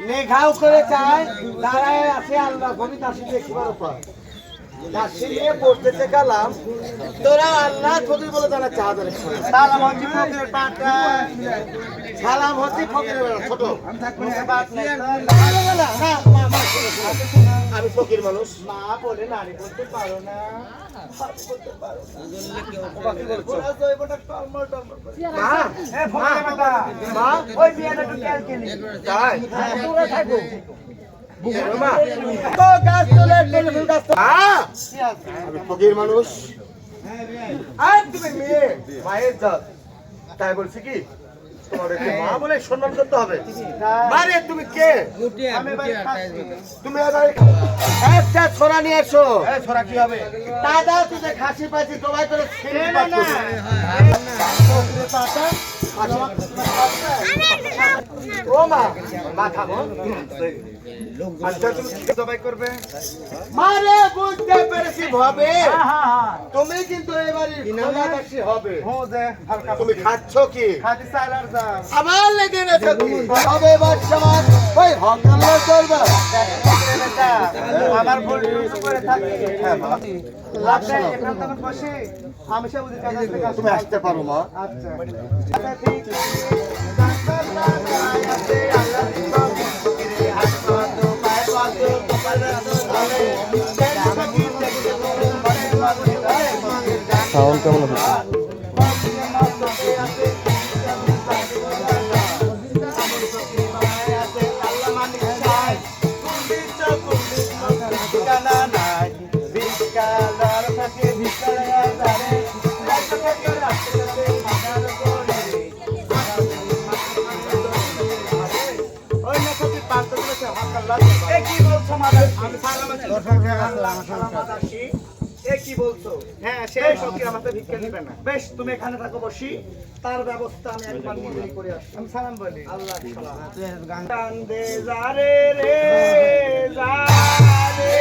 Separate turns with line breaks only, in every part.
মেঘাও করে চায় দাঁড়ায় আছে আল্লাহ কবি দাসী দেখিবার উপর দাসী নিয়ে পড়তেছে কালাম তোরা আল্লাহ তোদের বলে তারা চা ধরে সালাম হচ্ছে ফকিরের পাটা সালাম হচ্ছে ফকিরের ছোট আমি ফকির মানুষ মা বলে নারী বলতে পারো না ফকির মানুষ তুমি মেয়ে মায়ের জাত তাই বলছি কি তোমাদেরকে মা বলে সম্মান করতে হবে আরে তুমি কে তুমি একটা ছোরা নিয়ে এসো ছোরা কি হবে দাদা তুই যে খাসি পাইছি তোমায় করে ও মা মাথা আচ্ছা তুমি সবাই করবে মারে বুঝতে পেরেছি ভাবে তুমি কিন্তু এবারে বিনাবাসী হবে তুমি খাচ্ছ কি খাচ্ছি সালার যা আমার লেগে নেছো কি হবে বাদশাহ ওই হকাল্লা করবে আমার ভুল ইউজ করে থাকি লাভ নাই এখান থেকে বসে আমি সব বুঝি কাজ থেকে তুমি আসতে পারো মা আচ্ছা আচ্ছা ঠিক
সাউন্ড কেমন হচ্ছে
কি বলছো হ্যাঁ সেই ফকির আমাকে ভিক্ষা দিবে না বেশ তুমি এখানে থাকো বসি তার ব্যবস্থা আমি একবার নিজেই করে আসছি আমি সালাম বলি আল্লাহ সালাম কান্দে যারে রে যারে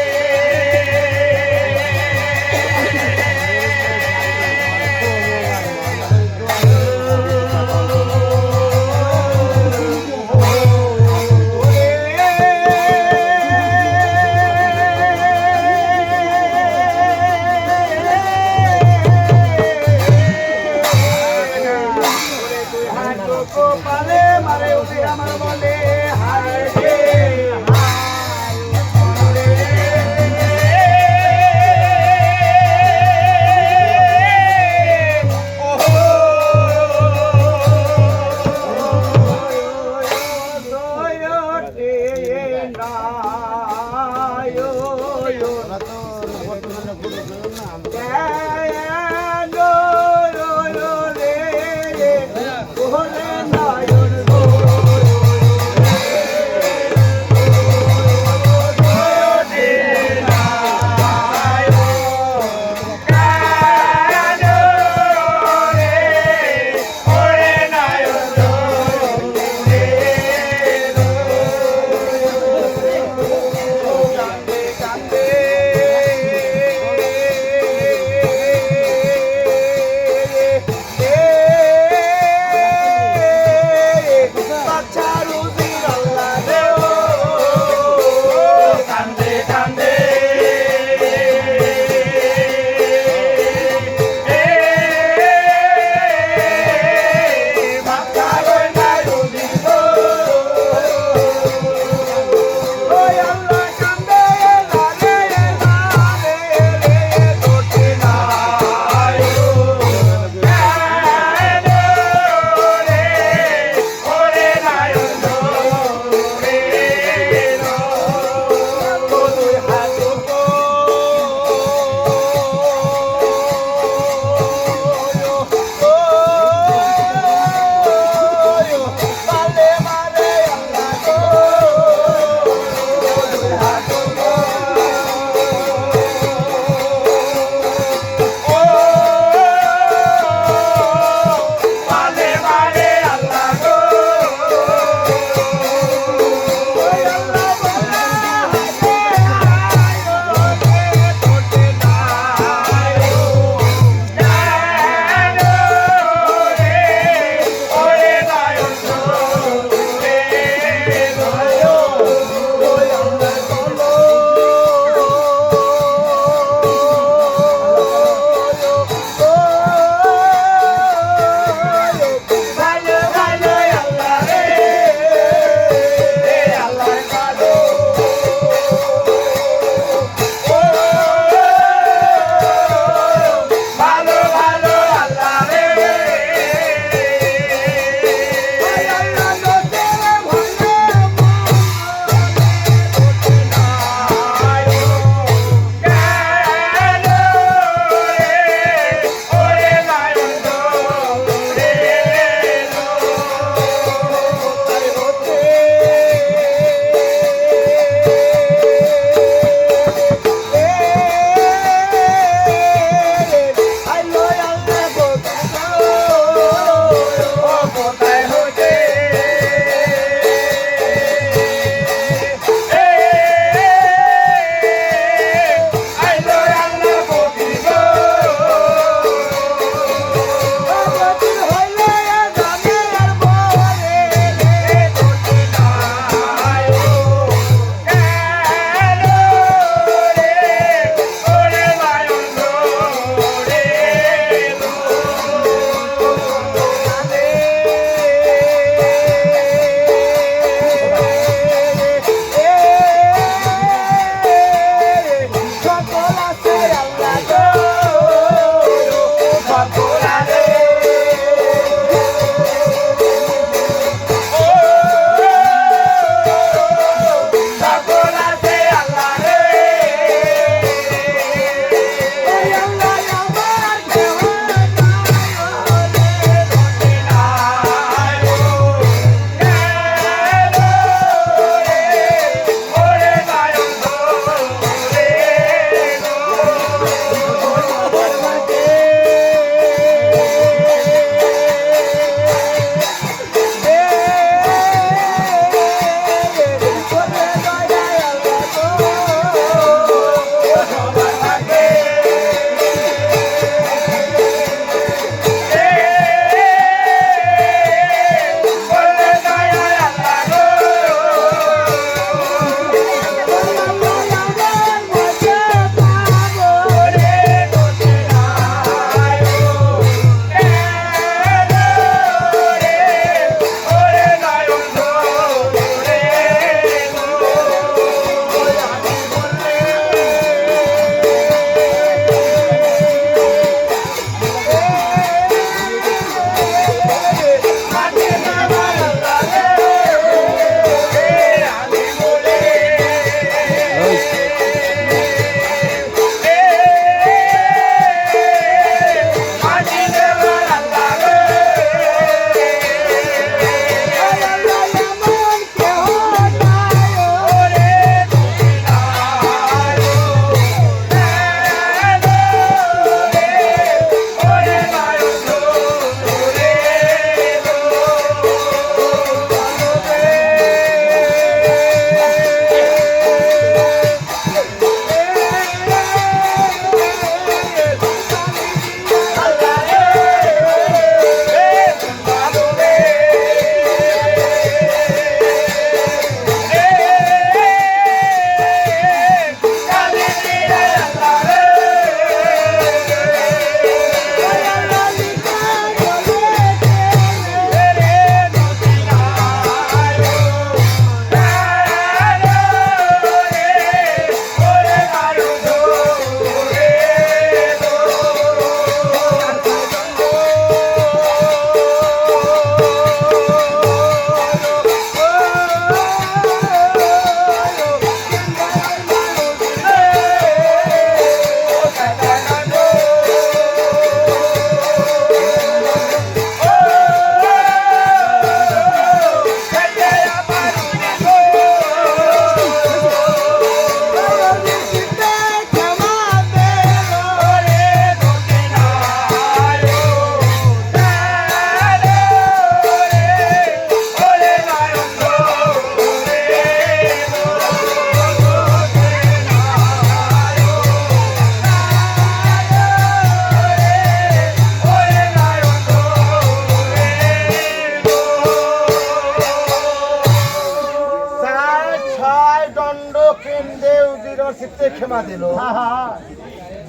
খাতেমা দিল,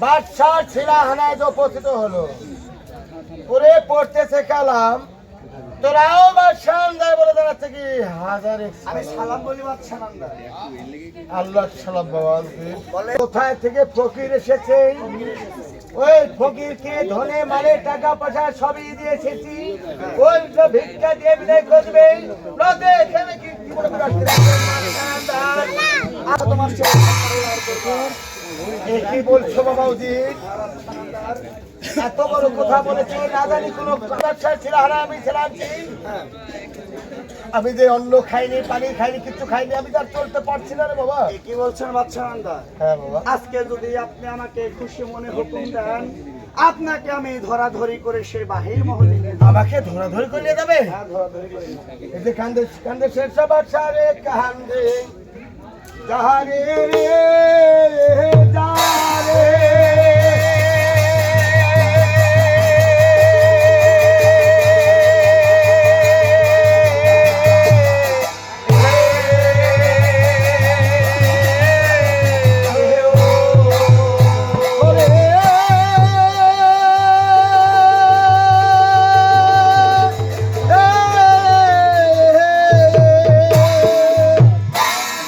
বাদশাহ ছিলাহানায় উপস্থিত হলো, পরে পড়তেছে কালাম, তোরাও বাদশাহ আন্দার বলে দাঁড়াচ্ছে কি হাজার
আমি সালাম বলি বাদশা নান্দা।
আল্লাহ সালাম বাবা। কোথায় থেকে ফকির এসেছে, ওই ফকিরকে ধনে মালে টাকা পয়সা সবই দিয়ে এসেছি, ওই তো ভিক্ষা দিয়ে বিদায় করবে। রাতে এখানে কি মনে করে আসতে
তোমার
কি বলছো বাবা উজির? এত বড় কথা বলেছি, না জানি কোন ব্যবসা ছিল হারা আমি ছিলাম কি? আমি যে অন্ন খাইনি, পানি খাইনি, কিছু খাইনি, আমি তো আর চলতে পারছি না রে বাবা।
কি বলছেন বাদশা নান্দা?
হ্যাঁ বাবা।
আজকে যদি আপনি আমাকে খুশি মনে হুকুম দেন, আপনাকে আমি ধরাধরি করে সেই বাহির মহলে নিয়ে যাব।
আমাকে ধরাধরি করে নিয়ে যাবে?
হ্যাঁ, ধরাধরি করে নিয়ে যাব।
এই যে কান্দে কান্দে শেষ বাদশা রে কান্দে যাহারে রে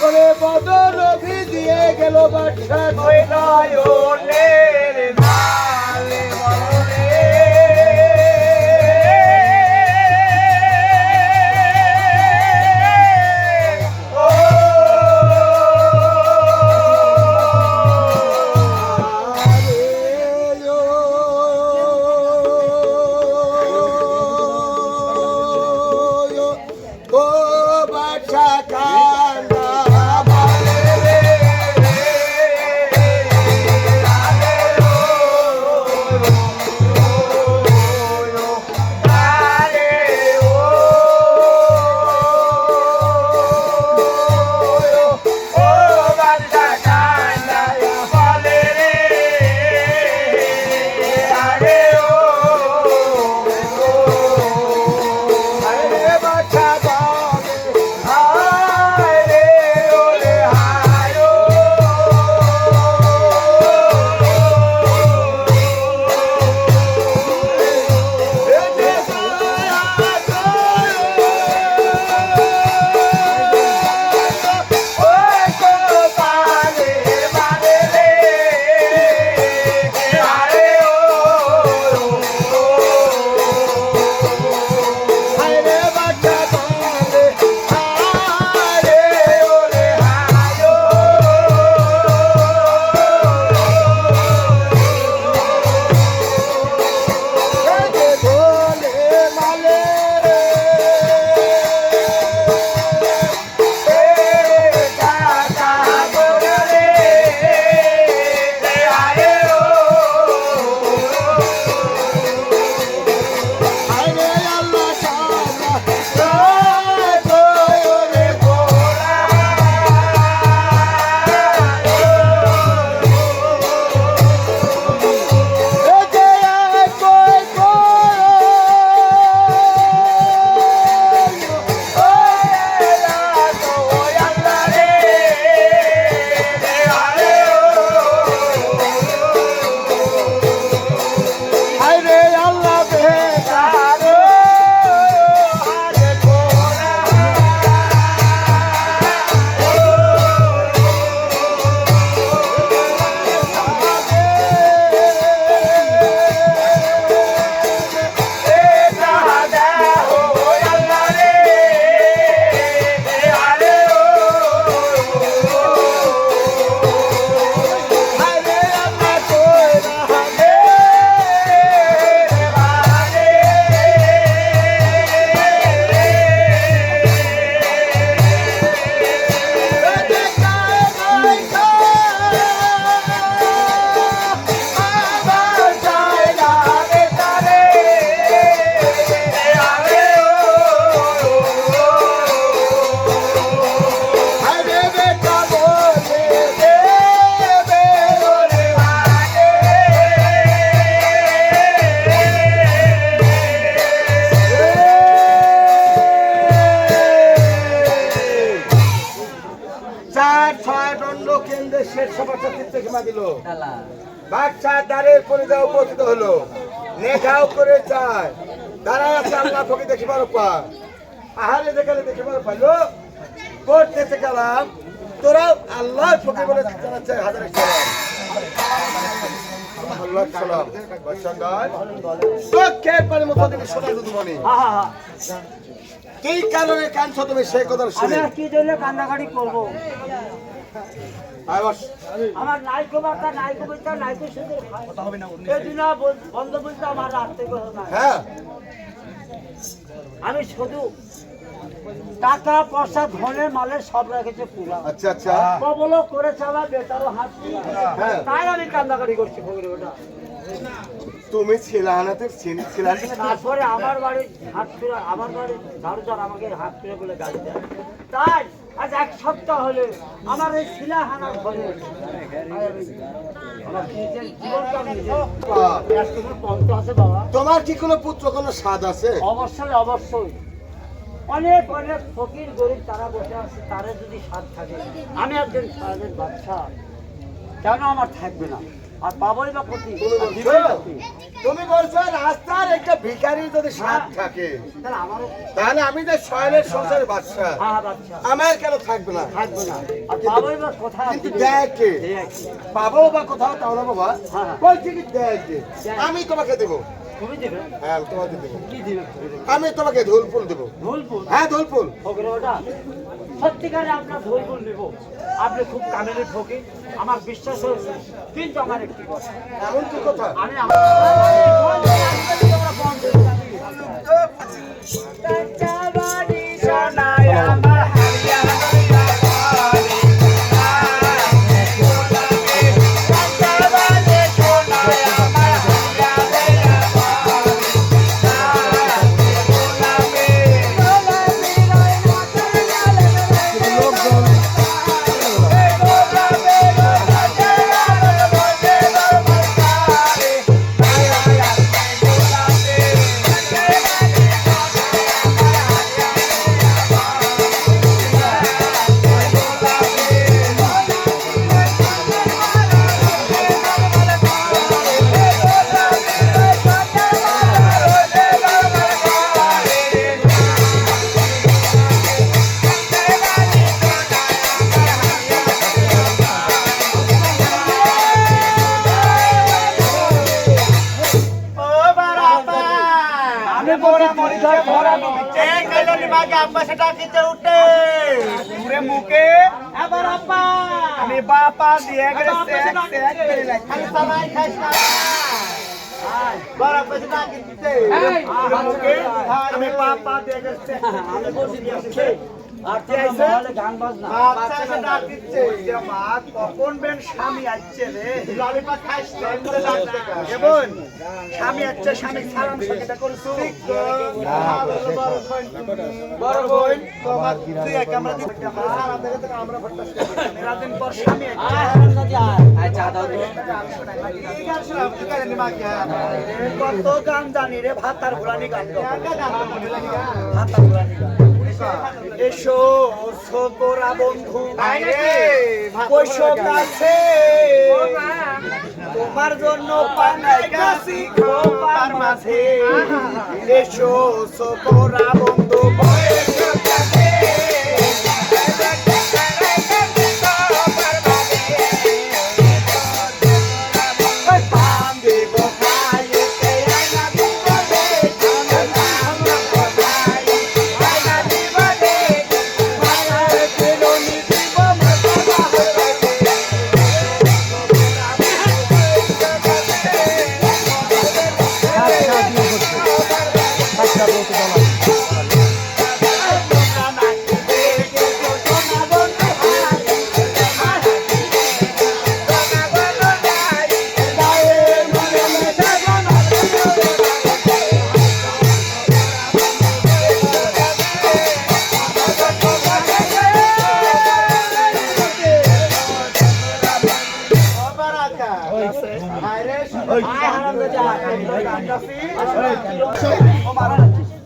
যারে বদল দিয়ে গেল বাদশা কইলাই সবার চিত্তে ক্ষমা দিল বাচ্চা দ্বারের পরিধা উপস্থিত হলো নেঘাও করে চায় দাঁড়ায় আছে আল্লাহ ফকি দেখিবার পা আহারে দেখালে দেখিবার পাইলো করতেছে কালাম তোরা আল্লাহ ফকি বলে জানাচ্ছে হাজার সালাম আল্লাহ সালাম বাচ্চাদার চোখের পানি মতো দিকে শোনা দুধমণি কি কারণে কাঁদছো তুমি সেই কথা শুনে
আমি কি জন্য কান্নাকাটি করবো
আয় বস
আমার নাইকো বার্তা নাইকো বইটা নাইকো সুন্দর কথা হবে না এই দিন বন্ধ বলতে আমার রাখতে কথা না
হ্যাঁ
আমি শুধু টাকা পয়সা ধনে মালে সব রেখেছে পুরা
আচ্ছা আচ্ছা
কবল করেছে আমার বেটারও হাত পুরা
হ্যাঁ।
তাই আমি কান্নাকাটি করছি ফকির ওটা
তুমি ছিলানাতে ছিলান
তারপরে আমার বাড়ি হাত ফিরা আমার বাড়ি ঝাড়ুদার আমাকে হাত ফিরে বলে গাড়ি দেয় তাই আজ এক সপ্তাহ হলে আমার এই শিলাহানার ঘরে আমার নিজের জীবনটা আমি নিজের পন্থ আছে বাবা
তোমার কি কোনো পুত্র কোনো স্বাদ আছে
অবশ্যই অবশ্যই অনেক অনেক ফকির গরিব তারা বসে আছে তারা যদি স্বাদ থাকে আমি একজন সারাদের বাচ্চা কেন আমার থাকবে না আর পাবই বা ক্ষতি
তুমি বলছো রাস্তার একটা ভিখারি যদি স্বাদ থাকে
তাহলে আমারও
তাহলে আমি যে শয়নের সংসারের বাদশা
হ্যাঁ বাচ্চা
আমার কেন থাকবে না
থাকবে না আর পাবই বা কোথায়
কিন্তু দেখে পাবো বা কোথাও তাহলে বাবা
হ্যাঁ।
বলছি কি দেখে আমি তোমাকে দেবো
তুমি দেবে
হ্যাঁ আমি তোমাকে দেবো
কি দিবে
আমি তোমাকে ধুলফুল দেবো
ভুলপুর
হ্যাঁ ধুলফুল
ফকির ওটা সত্যিকারে আপনার ভুলপুর নেব আপনি খুব কামেলের ফকির আমার বিশ্বাস হয়েছে কিন্তু আমার একটি কথা
এমন কি কথা
আমি
আমি বাপা দিয়ে গেছে আমি বাপা দিয়ে গেছে
আর তাহলে গান বাজনা
কখন বেন স্বামী আসছে রে কেমন স্বামী আসছে স্বামী সালাম সঙ্গীতা করছো বড় বোন তোমার তুই এক আমরা আমরা রাতের পর স্বামী কত গান জানি রে ভাতার ভুলানি গান ভাতার ভুলানি গান এসো ছোকরা বন্ধু বৈশো কাছে তোমার জন্য পানাই গাছি খোপার মাঝে এসো ছোকরা বন্ধু বৈশো কাছে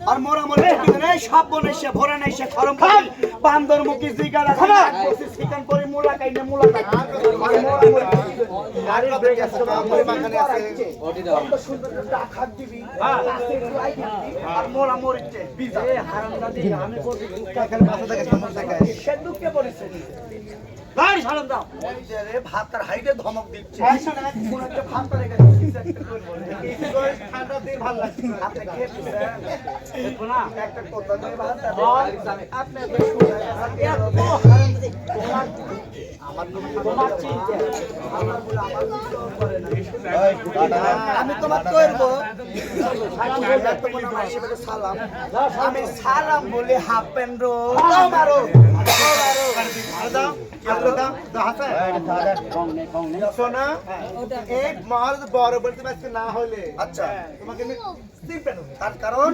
আর মোরা মোরা নাই সব বনাইছে ভরে নাইছে খরম খাই বান্দর মুখি জিগারা খানা চিকেন পরি মুলা কাইনে মুলা কাই আর মোরা মোরা গাড়ির ব্রেক আছে পরি মাখানে আছে ওটি দাও কত সুন্দর খাক দিবি আর মোরা মরিছে বিজা এ হারামজাদি আমি করবি কাকার মাথা থেকে সমস্যা দেখায় সে দুঃখে পড়েছে গাড়ি সালাম দাও রে ভাতার হাইটে ধমক দিচ্ছে আইছো না কোন একটা ভাতার রেখে দিচ্ছে একটা করব এই করে ঠান্ডা দিন ভালো লাগছে আপনি খেয়েছেন দেখো না একটা কথা নয় ভাতার আপনি দেখুন তোমার চিন্তা আমার বলে আমার করে না আমি তোমার করব সালাম বলতে তো মনে হয় সেটা সালাম আমি সালাম বলে হাফ প্যান্ট রো মারো দাও শোনা এই মাল বড় বলতে পারছি না হলে আচ্ছা তোমাকে তার কারণ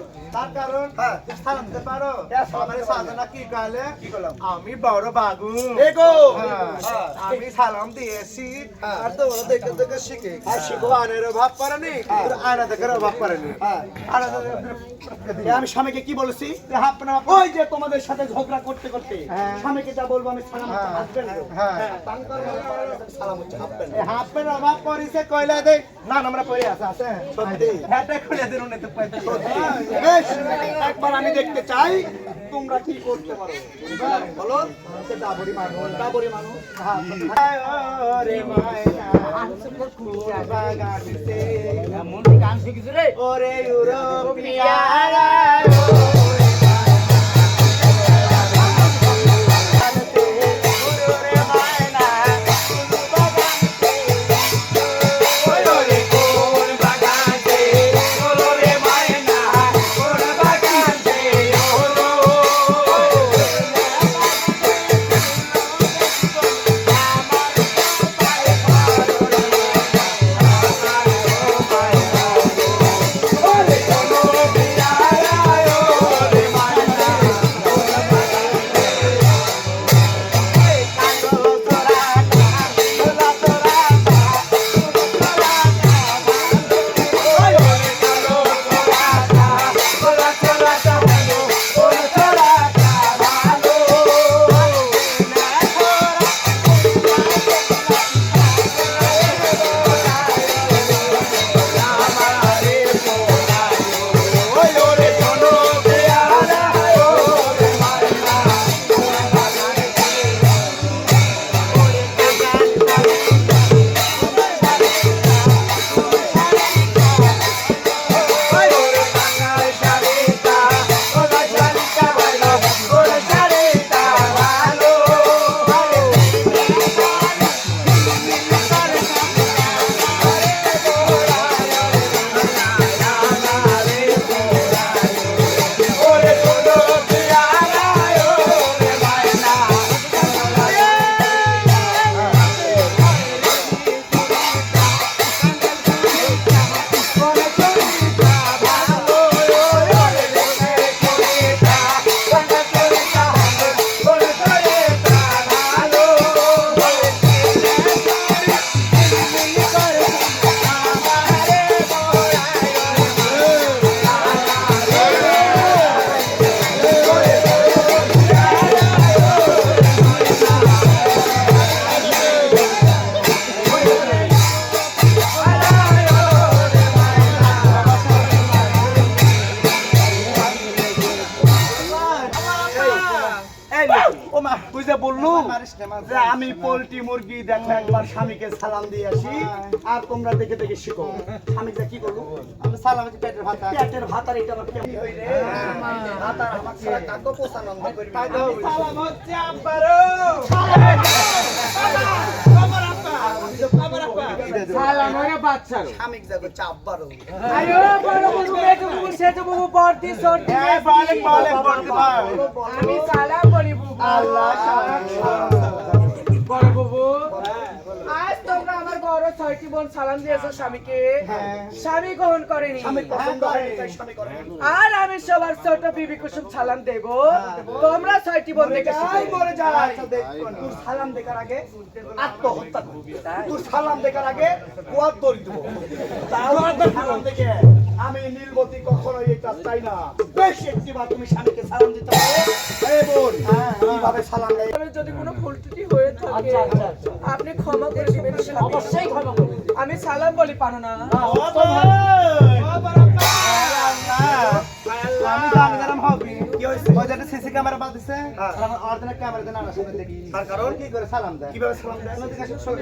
হ্যাঁ সালাম দিতে পারো আমার সাধনা কি কালে আমি বড় বাবু আমি সালাম দিয়েছি আর তো ওরা দেখে দেখে শিখে শিখো আনের অভাব করেনি আয়না দেখার অভাব করেনি আমি স্বামীকে কি বলেছি ওই যে তোমাদের সাথে ঝগড়া করতে করতে স্বামীকে যা বলবো আমি সালাম হাফ প্যান্ট অভাব করেছে কয়লা দে না আমরা পরে আছে সত্যি হ্যাঁ খুলে দিন উনি তো একবার আমি দেখতে চাই তোমরা কি করতে পারো বলো ডাবরি মানুষ রে মায়না
মন গান শিখিছ রে
ওরে ইউরোপিয়ারা আমি পোল্ট্রি মুরগি দেখো একবার স্বামীকে সালাম দিয়ে আসি আর তোমরা দেখে দেখে শিখো স্বামীকে কি করবো আমি সালাম পেটের ভাত আর এটা কেমন হই রে ভাত আর আমার ছাড়া কাকো পোষানন্দ করবি সালাম হচ্ছে আব্বারো
সালাম ওরে বাচ্চার
স্বামীকে দেখো চাব্বারো
আয়ো বড় বাবু বেটো বাবু সেটো বাবু বর্তি সর্তি
বলে বর্তি
আমি সালাম বলি
আল্লাহ
বড় বাবু আজ তোমরা আমার বড় ছয়টি বোন সালাম দিয়েছো স্বামীকে স্বামী গ্রহণ করেনি আর আমি সবার ছোট বিবি কুসুম সালাম দেব তোমরা ছয়টি বোন দেখে
মরে যায় তোর সালাম দেখার আগে আত্মহত্যা করবি তোর সালাম দেখার আগে কুয়াত দড়ি দেবো তাহলে সালাম দেখে আমি নীলবতী কখনোই এটা চাই না। বেশ একটিবার তুমি স্বামীকে সালাম দিতে পারো। এই বোন, কিভাবে সালাম দেয়?
আমি যদি কোনো ভুল ত্রুটি হয়ে থাকে
আচ্ছা আচ্ছা আচ্ছা
আপনি ক্ষমা করে দিবেন স্বামী।
অবশ্যই ক্ষমা করবো
আমি সালাম বলি পারো না।
আমি জানি এরকম হবে। কি হইছে? ওই যে সিসি ক্যামেরা বাঁধছে, আর আমার অরিজিনাল ক্যামেরা দিয়ে না সামনে দেখি। তার কারণ কি করে সালাম দেয়? কিভাবে সালাম দেয়? আমি জিজ্ঞাসা করি।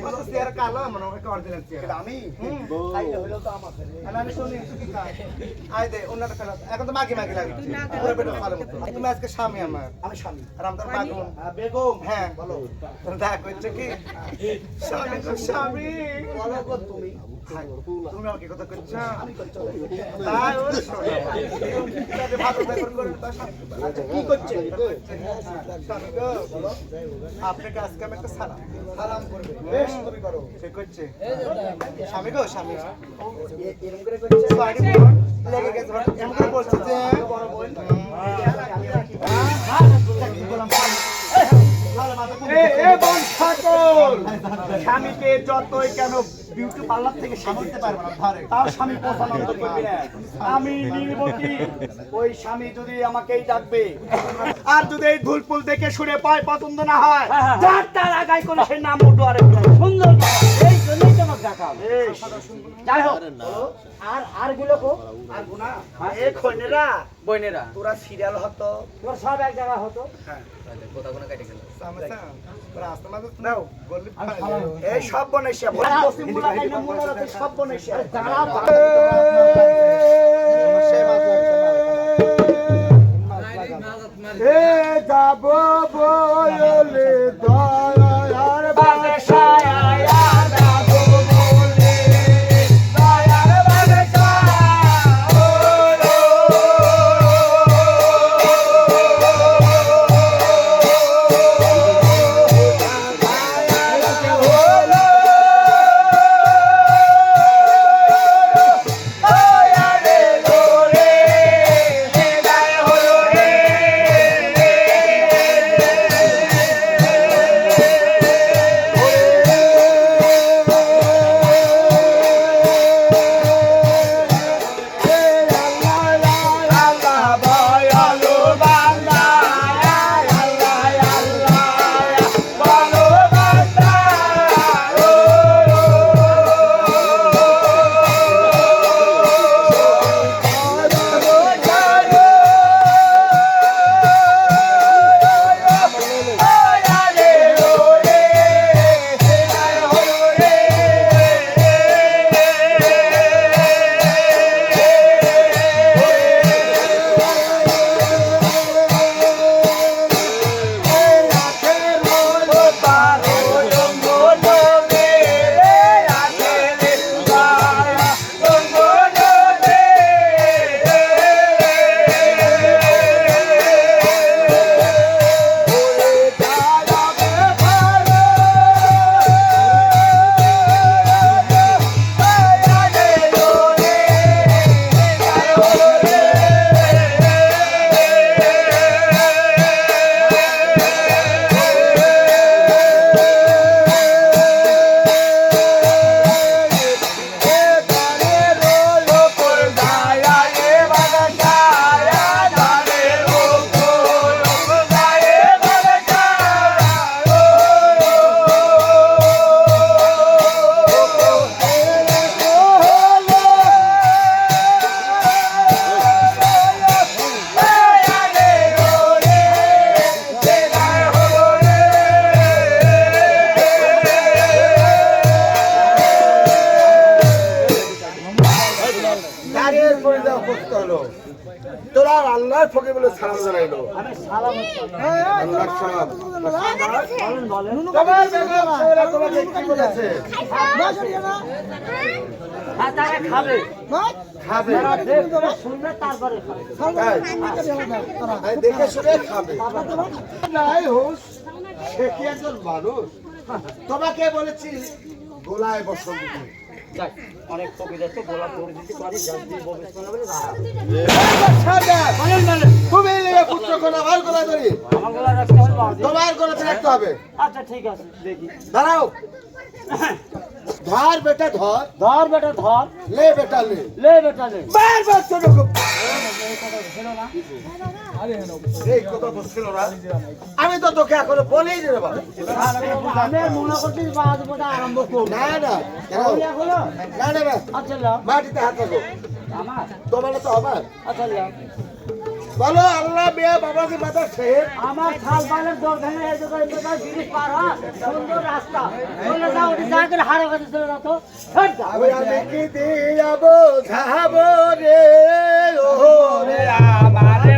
কত চেয়ার কালো মনে হয় অরিজিনাল চেয়ার। আমি তাইলে হলো তো আমার। আমি শুনি কি কাজ? আই দে ওনাটা খেলা। এখন তো মাগি মাগি লাগে। পুরো পেটে ভালো মতো। তুমি আজকে স্বামী আমার। আমি স্বামী। আর আমার বেগম। বেগম হ্যাঁ বলো। দেখ হচ্ছে কি? স্বামী তো স্বামী। বলো গো তুমি। তুমি আমাকে কথা কইছো? আমি কইছো। তাই ওর শোনো। ভালো ব্যাপার করে তার সাথে কি করছে? স্বামী গো বলো। আপনাকে আজকে আমি একটা সালাম করবে। বেশ তুমি করো। সে করছে। স্বামী গো স্বামী। এরকম করে করছে। সরি বোন। লেগে গেছে এমন করে বলছে যে বড় বোন। স্বামীকে যতই কেন বিউটি পার্লার থেকে সামলাতে পারবে না ধরে তাও স্বামী পছন্দ করবে না। আমি নির্বতী ওই স্বামী যদি আমাকেই ডাকবে আর যদি এই ভুলপুল দেখে শুনে পায় পছন্দ না হয় যার তার আগায় করে সেই নাম উঠো আরে
সুন্দর কথা। এই জন্যই তোমার দেখা যাই হোক আর গুলো কো
আর গুনা এই খনেরা
বোনেরা
তোরা সিরিয়াল হতো
তোমার সব এক জায়গা হতো
এই সব বনেছে সব বনেছে যাব বলে দয়ার বাদশাহ তোরা আল্লাহর ফকির বলে সালাম জানাইলো।
আমি সালাম হচ্ছে
আল্লাহর সালাম।
বলেন বলেন
তোমার বেগম ছেলেরা তোমাকে কি বলেছে?
হ্যাঁ তারা খাবে
খাবে।
তারা দেখবে শুনবে তারপরে খাবে
তাই? তাই দেখে শুনে খাবে। নাই হোস সে কি একজন মানুষ? তোমাকে বলেছি গোলায় বসন্ত দিতে।
যাক, অনেক কবি আছে গোলাপ করে দিতে পারি জানতে ভবিষ্যৎ বলে না বলেন বলেন
তুমি পুত্র কোন আমার গলায় ধরি
আমার গলা রাখতে হবে বাবা।
তোমার গলাতে রাখতে হবে।
আচ্ছা ঠিক আছে দেখি
দাঁড়াও ধর বেটা ধর,
ধর বেটা ধর,
লে বেটা লে।
লে বেটা লে।
বারবার ছোট খুব
ছিল না?
এই কথা বলছিল না, আমি তো তোকে এখনো বলেই রে বাবা।
আমি আর মনে করছি বাদ বোধ আরম্ভ করবো।
না না কেন?
বলিয়া হলো?
না না না,
আচ্ছা লাও।
মাটিতে হাত রাখো।
আমার?
তোমার তো আমার।
আচ্ছা লাও।
বলো আল্লাহ মিয়া বাবাজি মাদার সাহেব।
আমার খাল পালের দর ভেঙে এই জায়গায় ব্রিজ পার হয়, সুন্দর রাস্তা। চলে যাও, ওটি সাইকেল হাড়ে কাছে চলে যাও তো। হেট যাও।
আমি কি দিয়া বোঝাবো রে ও রে আমারে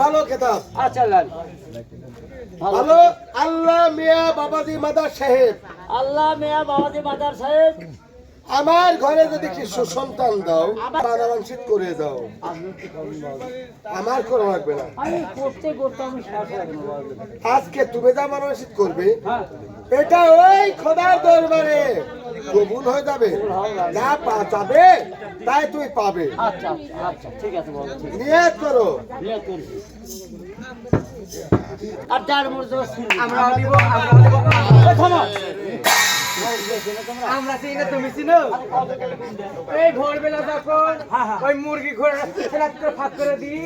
ভালো খেতাম।
আচ্ছা লাল।
ভালো আল্লাহ মিয়া বাবাজি মাদার সাহেব,
আল্লাহ মিয়া বাবাজি মাদার সাহেব,
আমার ঘরে যদি কিছু সন্তান দাও, বানাবাংশিত করে দাও।
আপনি কি করবেন বাবা?
আমার কোনো লাগবে না।
আমি করতে করতে আমি শেষ হয়ে গেল বাবা।
আজকে তুমি যা মানসিক করবে
হ্যাঁ,
এটা ওই খোদার দরবারে কবুল হয়ে যাবে। যা যাবে তাই তুমি পাবে।
আচ্ছা আচ্ছা আচ্ছা ঠিক আছে বাবা, ঠিক আছে।
নিয়ত করো।
বিয়ে করবি। আর যার মর্যাদা শুনি।
আমরা দিব, আমরা দিব।
থামো।
আমরা চিনি না, তুমি চিনো? এই ভোরবেলা যখন ওই মুরগি ঘোড়া সেলাক করে ফাঁক করে দিই,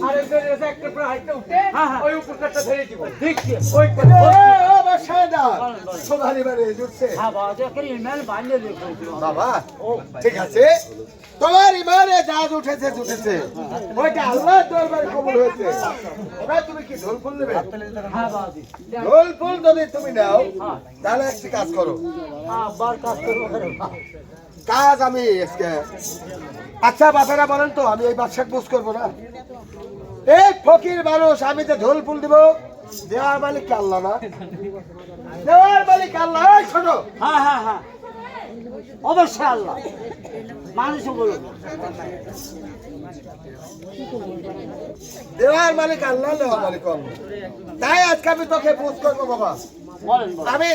আর ওই দড়ির কাছে একটা করে হাইটটা উঠে ওই উপরটা ধরে দিব।
দেখছি।
ওই
সোনালি বাড়ি জুটছে
হ্যাঁ বাবা, যে করে ইমেল বানিয়ে দেখো
বাবা। ঠিক আছে, তোমার ইমানে জাজ উঠেছে উঠেছে, ওইটা আল্লাহর দরবারে কবুল হয়েছে। এবার তুমি কি ঢোল ফুল নেবে?
হ্যাঁ বাবা,
ঢোল ফুল যদি তুমি নাও তাহলে একটি কাজ করো।
আবার কাজ করবো।
কাজ আমি আজকে, আচ্ছা বাপেরা বলেন তো, আমি এই বাদশাক বুঝ করবো না? এই ফকির মানুষ, আমি যে ঢোল ফুল দিব, দেওয়ার মালিক কে আল্লাহ না? দেওয়ার মালিক আল্লাহ। এই শোনো,
হ্যাঁ হ্যাঁ হ্যাঁ, অবশ্যই আল্লাহ। মানুষও বলুন
দেওয়ার মালিক আল্লাহ, দেওয়ার মালিক আল্লাহ। তাই আজকে আমি তোকে বুঝ করবো বাবা।
বলেন বলেন।
আমি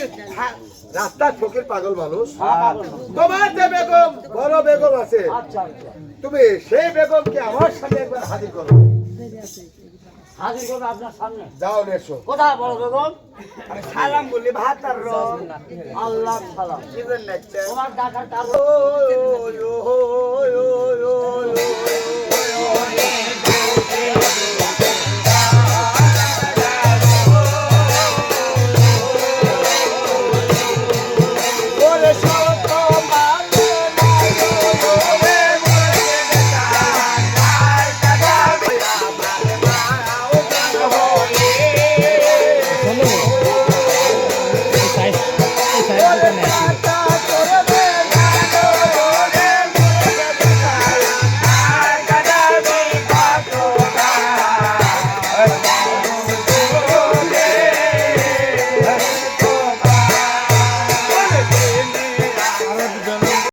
রাস্তার ফকির পাগল মানুষ।
হ্যাঁ,
তোমার যে বেগম, বড় বেগম আছে,
আচ্ছা আচ্ছা,
তুমি সেই বেগমকে আমার সামনে একবার হাজির করো।
হাজির করবে আপনার সামনে।
যাও এসো।
কোথায় বড় বেগম?
আমি সালাম বলি ভাত আর রং
আল্লাহ সালাম।
জীবন নাচছে
তোমার ডাকার কারণ
ও